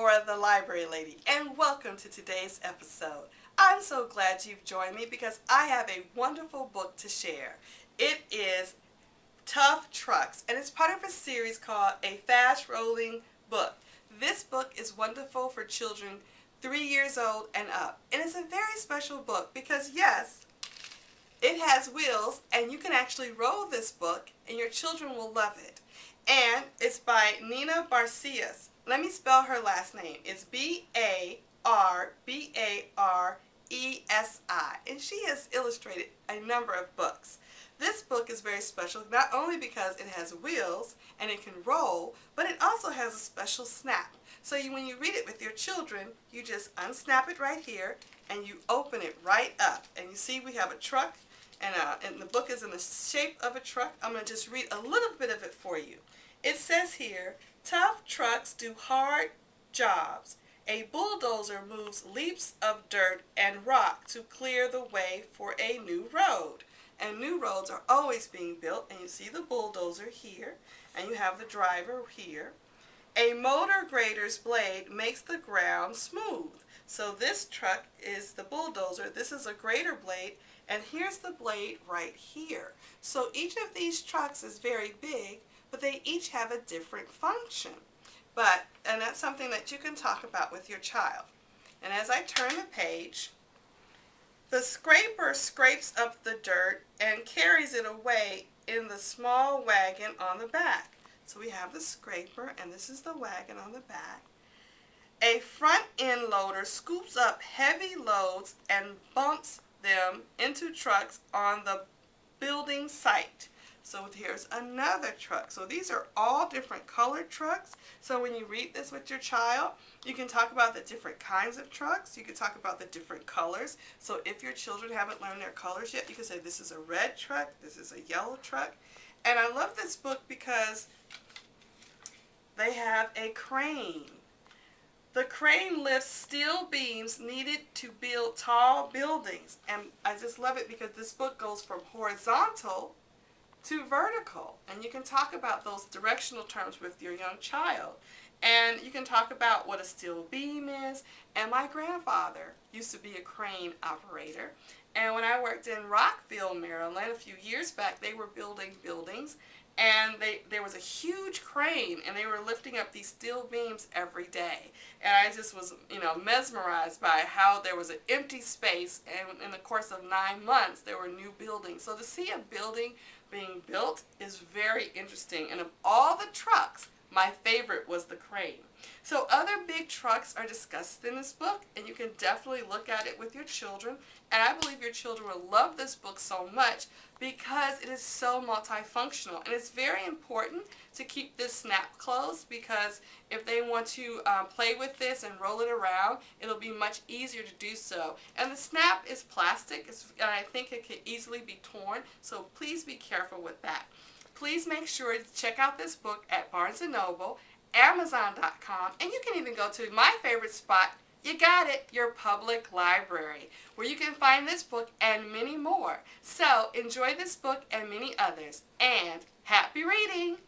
Laura the Library Lady, and welcome to today's episode. I'm so glad you've joined me because I have a wonderful book to share. It is Tough Trucks, and it's part of a series called A Fast Rolling Book. This book is wonderful for children 3 years old and up, and it's a very special book because, yes, it has wheels, and you can actually roll this book, and your children will love it. And it's by Nina Barbaresi. Let me spell her last name. It's Barbaresi, and she has illustrated a number of books. This book is very special, not only because it has wheels and it can roll, but it also has a special snap. So when you read it with your children, you just unsnap it right here, and you open it right up. And you see we have a truck, and the book is in the shape of a truck. I'm going to just read a little bit of it for you. It says here, tough trucks do hard jobs. A bulldozer moves leaps of dirt and rock to clear the way for a new road. And new roads are always being built, and you see the bulldozer here, and you have the driver here. A motor grader's blade makes the ground smooth. So this truck is the bulldozer. This is a grader blade, and here's the blade right here. So each of these trucks is very big, but they each have a different function. And that's something that you can talk about with your child. And as I turn the page, the scraper scrapes up the dirt and carries it away in the small wagon on the back. So we have the scraper, and this is the wagon on the back. A front end loader scoops up heavy loads and bumps them into trucks on the building site. So here's another truck. So these are all different colored trucks. So when you read this with your child, you can talk about the different kinds of trucks. You can talk about the different colors. So if your children haven't learned their colors yet, you can say this is a red truck, this is a yellow truck. And I love this book because they have a crane. The crane lifts steel beams needed to build tall buildings. And I just love it because this book goes from horizontal to vertical. And you can talk about those directional terms with your young child. And you can talk about what a steel beam is. And my grandfather used to be a crane operator. And when I worked in Rockville, Maryland, a few years back, they were building buildings. And there was a huge crane, and they were lifting up these steel beams every day. And I just was, mesmerized by how there was an empty space, and in the course of 9 months, there were new buildings. So to see a building being built is very interesting. And of all the trucks, my favorite was the crane. So other big trucks are discussed in this book, and you can definitely look at it with your children. And I believe your children will love this book so much because it is so multifunctional. And it's very important to keep this snap closed because if they want to play with this and roll it around, it'll be much easier to do so. And the snap is plastic, and I think it can easily be torn, so please be careful with that. Please make sure to check out this book at Barnes & Noble, Amazon.com, and you can even go to my favorite spot, you got it, your public library, where you can find this book and many more. So enjoy this book and many others, and happy reading!